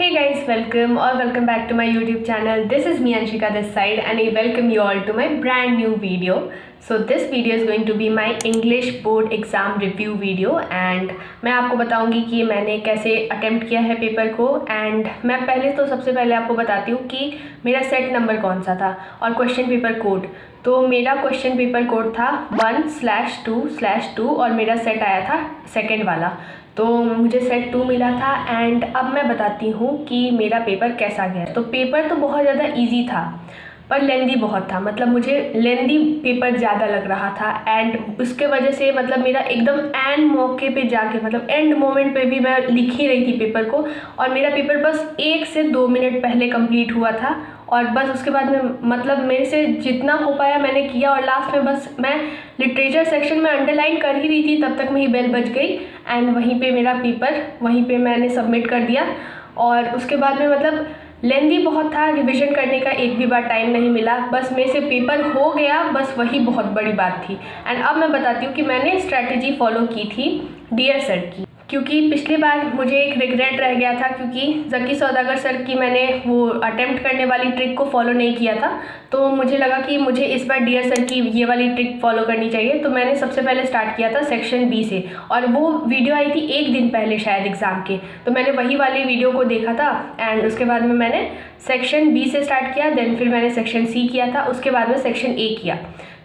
Hey guys, welcome or welcome back to my YouTube channel. This is me Anshika this side and I welcome you all to my brand new video. So this video is going to be my English board exam review video and मैं आपको बताऊंगी कि मैंने कैसे attempt किया है paper को। And मैं सबसे पहले आपको बताती हूँ कि मेरा सेट नंबर कौन सा था और क्वेश्चन पेपर कोड। तो मेरा क्वेश्चन पेपर कोड था 1/2/2 और मेरा सेट आया था सेकंड वाला। तो मुझे सेट 2 मिला था। एंड अब मैं बताती हूँ कि मेरा पेपर कैसा गया। तो पेपर तो बहुत ज़्यादा इजी था पर लेंदी बहुत था, मतलब मुझे लेंदी पेपर ज़्यादा लग रहा था। एंड उसके वजह से मतलब मेरा एकदम एंड मौके पे जाके मतलब एंड मोमेंट पे भी मैं लिख ही रही थी पेपर को और मेरा पेपर बस 1 से 2 मिनट पहले कंप्लीट हुआ था। और बस उसके बाद में मतलब मेरे से जितना हो पाया मैंने किया और लास्ट में बस मैं लिटरेचर सेक्शन में अंडरलाइन कर ही रही थी, तब तक मेरी बेल बज गई एंड वहीं पे मेरा पेपर वहीं पे मैंने सबमिट कर दिया। और उसके बाद में मतलब लेंदी बहुत था, रिवीजन करने का एक भी बार टाइम नहीं मिला, बस मेरे से पेपर हो गया, बस वही बहुत बड़ी बात थी। एंड अब मैं बताती हूँ कि मैंने स्ट्रैटेजी फॉलो की थी डियर सर की, क्योंकि पिछली बार मुझे एक रिग्रेट रह गया था क्योंकि जकी सौदागर सर की मैंने वो अटेम्प्ट करने वाली ट्रिक को फॉलो नहीं किया था। तो मुझे लगा कि मुझे इस बार डियर सर की ये वाली ट्रिक फॉलो करनी चाहिए। तो मैंने सबसे पहले स्टार्ट किया था सेक्शन बी से और वो वीडियो आई थी 1 दिन पहले शायद एग्ज़ाम के। तो मैंने वही वाली वीडियो को देखा था एंड उसके बाद में मैंने सेक्शन बी से स्टार्ट किया, देन फिर मैंने सेक्शन सी किया था, उसके बाद में सेक्शन ए किया।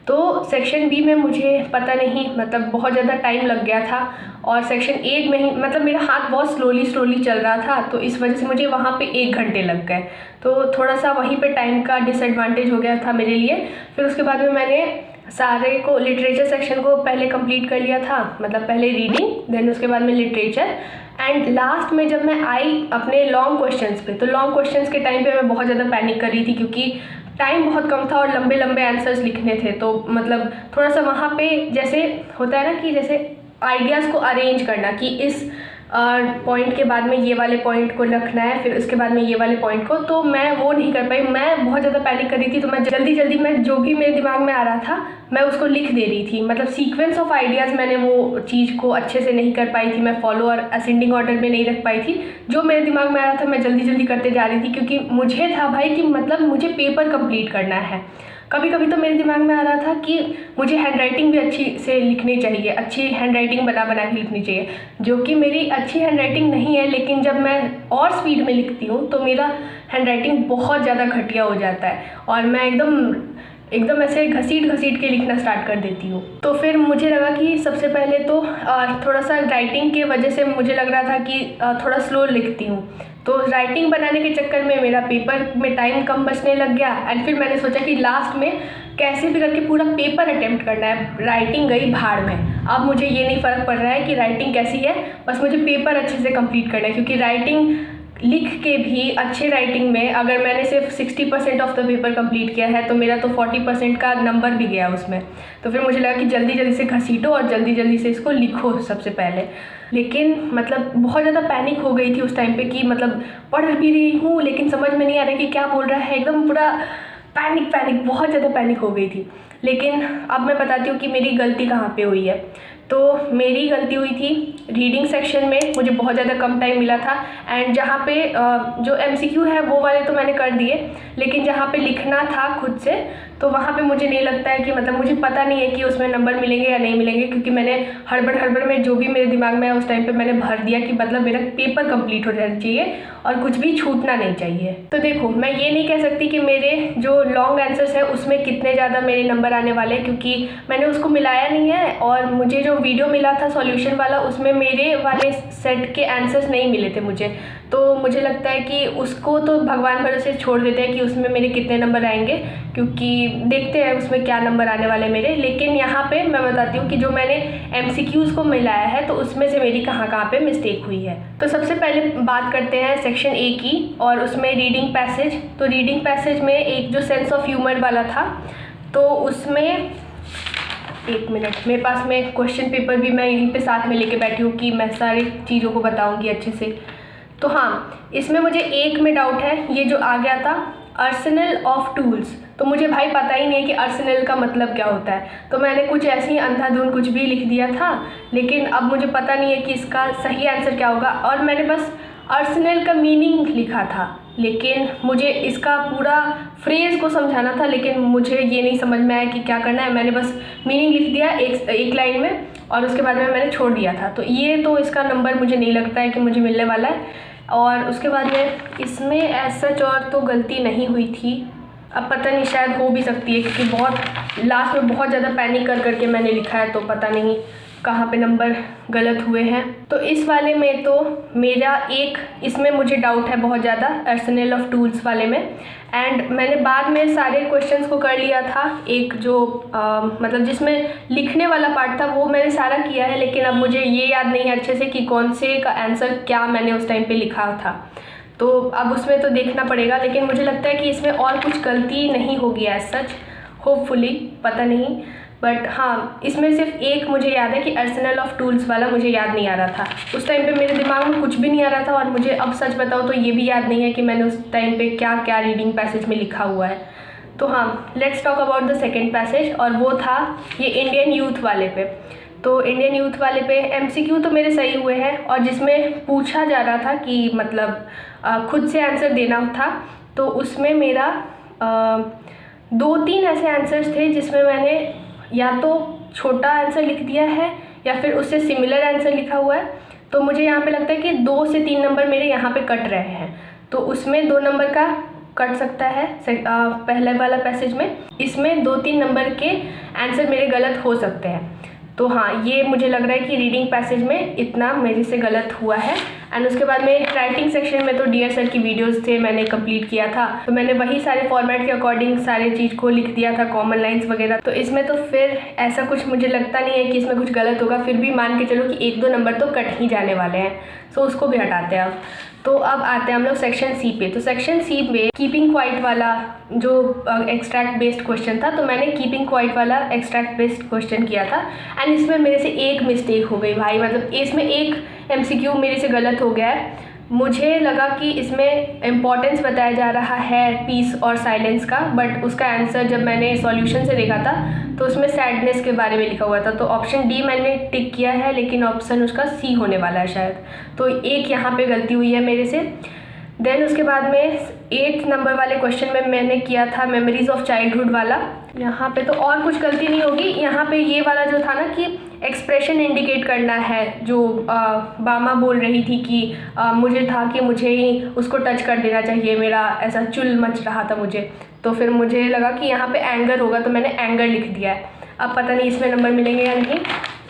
तो सेक्शन बी में मुझे पता नहीं मतलब बहुत ज़्यादा टाइम लग गया था और सेक्शन ए में ही मतलब मेरा हाथ बहुत स्लोली चल रहा था, तो इस वजह से मुझे वहाँ पे 1 घंटे लग गए। तो थोड़ा सा वहीं पे टाइम का डिसएडवांटेज हो गया था मेरे लिए। फिर उसके बाद में मैंने सारे को लिटरेचर सेक्शन को पहले कंप्लीट कर लिया था, मतलब पहले रीडिंग देन उसके बाद में लिटरेचर। एंड लास्ट में जब मैं आई अपने लॉन्ग क्वेश्चंस पे, तो लॉन्ग क्वेश्चंस के टाइम पे मैं बहुत ज़्यादा पैनिक कर रही थी क्योंकि टाइम बहुत कम था और लंबे लंबे आंसर्स लिखने थे। तो मतलब थोड़ा सा वहाँ पे जैसे होता है ना कि जैसे आइडियाज़ को अरेंज करना कि इस पॉइंट के बाद में ये वाले पॉइंट को रखना है, फिर उसके बाद में ये वाले पॉइंट को, तो मैं वो नहीं कर पाई। मैं बहुत ज़्यादा पैनिक कर रही थी, तो मैं जल्दी मैं जो भी मेरे दिमाग में आ रहा था मैं उसको लिख दे रही थी। मतलब सीक्वेंस ऑफ आइडियाज़ मैंने वो चीज़ को अच्छे से नहीं कर पाई थी, मैं फॉलो और असेंडिंग ऑर्डर में नहीं रख पाई थी। जो मेरे दिमाग में आ रहा था मैं जल्दी करते जा रही थी क्योंकि मुझे था भाई कि मतलब मुझे पेपर कंप्लीट करना है। कभी कभी तो मेरे दिमाग में आ रहा था कि मुझे हैंडराइटिंग भी अच्छी से लिखनी चाहिए, अच्छी हैंडराइटिंग बना के लिखनी चाहिए, जो कि मेरी अच्छी हैंडराइटिंग नहीं है। लेकिन जब मैं और स्पीड में लिखती हूँ तो मेरा हैंडराइटिंग बहुत ज़्यादा घटिया हो जाता है और मैं एकदम ऐसे घसीट के लिखना स्टार्ट कर देती हूँ। तो फिर मुझे लगा कि सबसे पहले तो थोड़ा सा राइटिंग के वजह से मुझे लग रहा था कि थोड़ा स्लो लिखती हूँ, तो राइटिंग बनाने के चक्कर में मेरा पेपर में टाइम कम बचने लग गया। एंड फिर मैंने सोचा कि लास्ट में कैसे भी करके पूरा पेपर अटेम्प्ट करना है। राइटिंग गई भाड़ में, अब मुझे ये नहीं फ़र्क पड़ रहा है कि राइटिंग कैसी है, बस मुझे पेपर अच्छे से कंप्लीट करना है। क्योंकि राइटिंग लिख के भी अच्छे राइटिंग में अगर मैंने सिर्फ 60% ऑफ द पेपर कंप्लीट किया है तो मेरा तो 40% का नंबर भी गया उसमें। तो फिर मुझे लगा कि जल्दी से घसीटो और जल्दी से इसको लिखो सबसे पहले। लेकिन मतलब बहुत ज़्यादा पैनिक हो गई थी उस टाइम पे कि मतलब पढ़ भी रही हूँ लेकिन समझ में नहीं आ रहा कि क्या बोल रहा है, एकदम पूरा पैनिक बहुत ज़्यादा पैनिक हो गई थी। लेकिन अब मैं बताती हूँ कि मेरी गलती कहाँ पे हुई है। तो मेरी गलती हुई थी रीडिंग सेक्शन में, मुझे बहुत ज़्यादा कम टाइम मिला था। एंड जहाँ पे जो MCQ है वो वाले तो मैंने कर दिए, लेकिन जहाँ पे लिखना था खुद से तो वहाँ पे मुझे नहीं लगता है कि मतलब मुझे पता नहीं है कि उसमें नंबर मिलेंगे या नहीं मिलेंगे, क्योंकि मैंने हड़बड़ में जो भी मेरे दिमाग में है उस टाइम पे मैंने भर दिया कि मतलब मेरा पेपर कंप्लीट हो जाना चाहिए और कुछ भी छूटना नहीं चाहिए। तो देखो मैं ये नहीं कह सकती कि मेरे जो लॉन्ग आंसर्स है उसमें कितने ज़्यादा मेरे नंबर आने वाले, क्योंकि मैंने उसको मिलाया नहीं है। और मुझे जो वीडियो मिला था सॉल्यूशन वाला उसमें मेरे वाले सेट के आंसर्स नहीं मिले थे मुझे। तो मुझे लगता है कि उसको तो भगवान भरोसे छोड़ देते हैं कि उसमें मेरे कितने नंबर आएंगे, क्योंकि देखते हैं उसमें क्या नंबर आने वाले मेरे। लेकिन यहाँ पे मैं बताती हूँ कि जो मैंने MCQs को मिलाया है तो उसमें से मेरी कहाँ पे मिस्टेक हुई है। तो सबसे पहले बात करते हैं सेक्शन ए की और उसमें रीडिंग पैसेज। तो रीडिंग पैसेज में एक जो सेंस ऑफ ह्यूमर वाला था तो उसमें 1 मिनट मेरे पास में क्वेश्चन पेपर भी मैं यहीं पे साथ में लेके बैठी हूँ कि मैं सारी चीज़ों को बताऊँगी अच्छे से। तो हाँ, इसमें मुझे एक में डाउट है, ये जो आ गया था आर्सेनल ऑफ टूल्स, तो मुझे भाई पता ही नहीं है कि आर्सेनल का मतलब क्या होता है। तो मैंने कुछ ऐसे ही अंधाधुंध कुछ भी लिख दिया था, लेकिन अब मुझे पता नहीं है कि इसका सही आंसर क्या होगा। और मैंने बस आर्सेनल का मीनिंग लिखा था, लेकिन मुझे इसका पूरा फ्रेज़ को समझाना था, लेकिन मुझे ये नहीं समझ में आया कि क्या करना है। मैंने बस मीनिंग लिख दिया एक लाइन में और उसके बाद में मैंने छोड़ दिया था। तो ये तो इसका नंबर मुझे नहीं लगता है कि मुझे मिलने वाला है। और उसके बाद में इसमें ऐसा और तो गलती नहीं हुई थी, अब पता नहीं, शायद हो भी सकती है क्योंकि बहुत लास्ट में बहुत ज़्यादा पैनिक करके मैंने लिखा है, तो पता नहीं कहाँ पे नंबर गलत हुए हैं। तो इस वाले में तो मेरा इसमें मुझे डाउट है बहुत ज़्यादा, आर्सेनल ऑफ टूल्स वाले में। एंड मैंने बाद में सारे क्वेश्चंस को कर लिया था, एक जो मतलब जिसमें लिखने वाला पार्ट था वो मैंने सारा किया है, लेकिन अब मुझे ये याद नहीं है अच्छे से कि कौन से का आंसर क्या मैंने उस टाइम पे लिखा था। तो अब उसमें तो देखना पड़ेगा, लेकिन मुझे लगता है कि इसमें और कुछ गलती नहीं होगी एज सच, होपफुली, पता नहीं। बट हाँ, इसमें सिर्फ एक मुझे याद है कि आर्सेनल ऑफ टूल्स वाला मुझे याद नहीं आ रहा था। उस टाइम पे मेरे दिमाग में कुछ भी नहीं आ रहा था, और मुझे अब सच बताओ तो ये भी याद नहीं है कि मैंने उस टाइम पे क्या क्या रीडिंग पैसेज में लिखा हुआ है। तो हाँ, let's talk about the second passage, और वो था ये इंडियन यूथ वाले पे। तो इंडियन यूथ वाले पे MCQ तो मेरे सही हुए हैं, और जिसमें पूछा जा रहा था कि मतलब खुद से आंसर देना था, तो उसमें मेरा 2-3 ऐसे आंसर्स थे जिसमें मैंने या तो छोटा आंसर लिख दिया है या फिर उससे सिमिलर आंसर लिखा हुआ है। तो मुझे यहाँ पे लगता है कि 2 से 3 नंबर मेरे यहाँ पे कट रहे हैं, तो उसमें 2 नंबर का कट सकता है पहले वाला पैसेज में। इसमें 2-3 नंबर के आंसर मेरे गलत हो सकते हैं। तो हाँ, ये मुझे लग रहा है कि रीडिंग पैसेज में इतना मेरे से गलत हुआ है। एंड उसके बाद में राइटिंग सेक्शन में तो डियर सर की वीडियोस थे, मैंने कंप्लीट किया था, तो मैंने वही सारे फॉर्मेट के अकॉर्डिंग सारे चीज़ को लिख दिया था, कॉमन लाइंस वगैरह। तो इसमें तो फिर ऐसा कुछ मुझे लगता नहीं है कि इसमें कुछ गलत होगा, फिर भी मान के चलो कि 1-2 नंबर तो कट ही जाने वाले हैं, तो उसको भी हटाते हैं अब। तो अब आते हैं हम लोग सेक्शन सी पे। तो सेक्शन सी में कीपिंग क्वाइट वाला जो एक्सट्रैक्ट बेस्ड क्वेश्चन था, तो मैंने कीपिंग क्वाइट वाला एक्सट्रैक्ट बेस्ड क्वेश्चन किया था। एंड इसमें मेरे से एक मिस्टेक हो गई भाई, मतलब इसमें एक MCQ मेरे से गलत हो गया है। मुझे लगा कि इसमें इम्पॉर्टेंस बताया जा रहा है पीस और साइलेंस का, बट उसका आंसर जब मैंने सॉल्यूशन से देखा था तो उसमें सैडनेस के बारे में लिखा हुआ था। तो ऑप्शन डी मैंने टिक किया है, लेकिन ऑप्शन उसका सी होने वाला है शायद, तो एक यहाँ पे गलती हुई है मेरे से। देन उसके बाद में 8th नंबर वाले क्वेश्चन में मैंने किया था मेमोरीज ऑफ चाइल्डहुड वाला। यहाँ पे तो और कुछ गलती नहीं होगी। यहाँ पे ये वाला जो था ना कि एक्सप्रेशन इंडिकेट करना है, जो बामा बोल रही थी कि मुझे था कि मुझे ही उसको टच कर देना चाहिए, मेरा ऐसा चुल मच रहा था मुझे, तो फिर मुझे लगा कि यहाँ पे एंगर होगा, तो मैंने एंगर लिख दिया है। अब पता नहीं इसमें नंबर मिलेंगे या नहीं,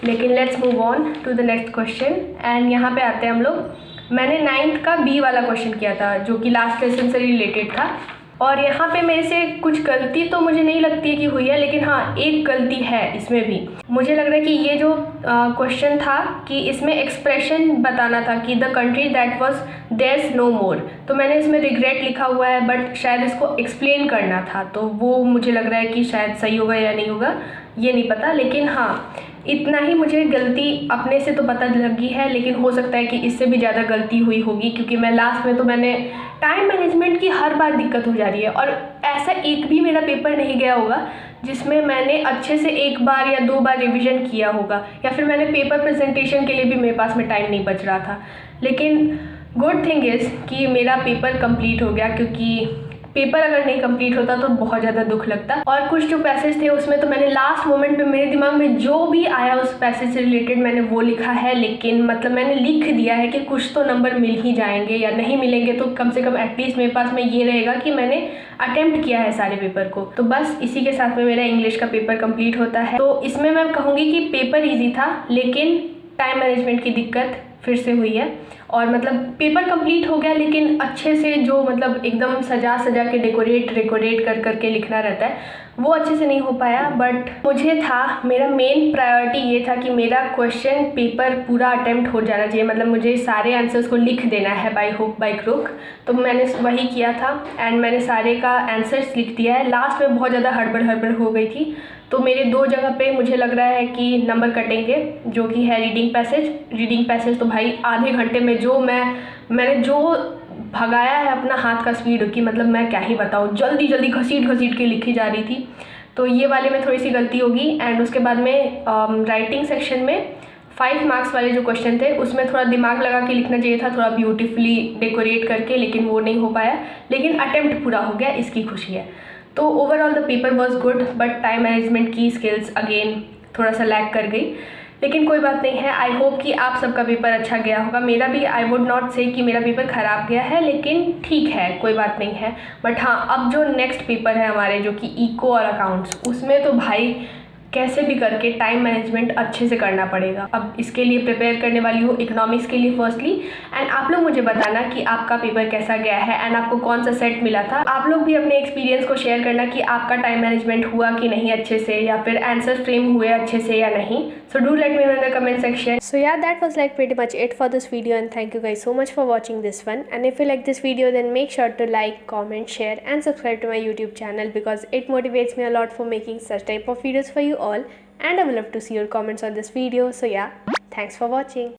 लेकिन let's move on to the next question. And यहाँ पे आते हैं हम लोग, मैंने 9th का बी वाला क्वेश्चन किया था जो कि लास्ट लेसन से रिलेटेड था, और यहाँ पे मेरे से कुछ गलती तो मुझे नहीं लगती है कि हुई है, लेकिन हाँ एक गलती है इसमें भी। मुझे लग रहा है कि ये जो क्वेश्चन था कि इसमें एक्सप्रेशन बताना था कि the country that was there's no more, तो मैंने इसमें रिग्रेट लिखा हुआ है, बट शायद इसको एक्सप्लेन करना था, तो वो मुझे लग रहा है कि शायद सही होगा या नहीं होगा, ये नहीं पता। लेकिन हाँ, इतना ही मुझे गलती अपने से तो पता लगी है, लेकिन हो सकता है कि इससे भी ज़्यादा गलती हुई होगी, क्योंकि मैं लास्ट में तो मैंने टाइम मैनेजमेंट की हर बार दिक्कत हो जा रही है, और ऐसा एक भी मेरा पेपर नहीं गया होगा जिसमें मैंने अच्छे से 1 बार या 2 बार रिवीजन किया होगा, या फिर मैंने पेपर प्रेजेंटेशन के लिए भी मेरे पास में टाइम नहीं बच रहा था। लेकिन गुड थिंग इज़ कि मेरा पेपर कंप्लीट हो गया, क्योंकि पेपर अगर नहीं कंप्लीट होता तो बहुत ज़्यादा दुख लगता। और कुछ जो पैसेज थे उसमें तो मैंने लास्ट मोमेंट पे मेरे दिमाग में जो भी आया उस पैसेज से रिलेटेड मैंने वो लिखा है, लेकिन मतलब मैंने लिख दिया है कि कुछ तो नंबर मिल ही जाएंगे, या नहीं मिलेंगे तो कम से कम एटलीस्ट मेरे पास में ये रहेगा कि मैंने अटेम्प्ट किया है सारे पेपर को। तो बस इसी के साथ में मेरा इंग्लिश का पेपर कंप्लीट होता है। तो इसमें मैं कहूँगी कि पेपर ईजी था, लेकिन टाइम मैनेजमेंट की दिक्कत फिर से हुई है, और मतलब पेपर कंप्लीट हो गया, लेकिन अच्छे से जो मतलब एकदम सजा सजा के डेकोरेट कर करके लिखना रहता है वो अच्छे से नहीं हो पाया। बट मुझे था, मेरा मेन प्रायोरिटी ये था कि मेरा क्वेश्चन पेपर पूरा अटेम्प्ट हो जाना चाहिए, मतलब मुझे सारे आंसर्स को लिख देना है बाय हुक बाय क्रुक, तो मैंने वही किया था। एंड मैंने सारे का आंसर्स लिख दिया है। लास्ट में बहुत ज़्यादा हड़बड़ हो गई थी, तो मेरे 2 जगह पे मुझे लग रहा है कि नंबर कटेंगे, जो कि है रीडिंग पैसेज। तो भाई आधे घंटे में जो मैंने जो भगाया है अपना हाथ का स्पीड की, मतलब मैं क्या ही बताऊँ, जल्दी घसीट के लिखी जा रही थी, तो ये वाले में थोड़ी सी गलती होगी। एंड उसके बाद में राइटिंग सेक्शन में 5 मार्क्स वाले जो क्वेश्चन थे उसमें थोड़ा दिमाग लगा के लिखना चाहिए था, थोड़ा ब्यूटीफुली डेकोरेट करके, लेकिन वो नहीं हो पाया। लेकिन अटेम्प्ट पूरा हो गया, इसकी खुशी है। तो overall the paper was good, but time management की स्किल्स अगेन थोड़ा सा लैग कर गई, लेकिन कोई बात नहीं है। आई होप कि आप सबका पेपर अच्छा गया होगा। मेरा भी, आई वुड नॉट से कि मेरा पेपर ख़राब गया है, लेकिन ठीक है, कोई बात नहीं है। बट हाँ, अब जो नेक्स्ट पेपर है हमारे, जो कि इको और अकाउंट्स, उसमें तो भाई कैसे भी करके टाइम मैनेजमेंट अच्छे से करना पड़ेगा। अब इसके लिए प्रिपेयर करने वाली हूँ इकोनॉमिक्स के लिए फर्स्टली। एंड आप लोग मुझे बताना कि आपका पेपर कैसा गया है एंड आपको कौन सा सेट मिला था। आप लोग भी अपने एक्सपीरियंस को शेयर करना कि आपका टाइम मैनेजमेंट हुआ कि नहीं अच्छे से, या फिर आंसर फ्रेम हुए अच्छे से या नहीं। So do let me know in the comment section. So yeah, that was like pretty much it for this video, and thank you guys so much for watching this one. And if you like this video, then make sure to like, comment, share and subscribe to my YouTube channel, because it motivates me a lot for making such type of videos for you all. And I would love to see your comments on this video. So yeah, thanks for watching.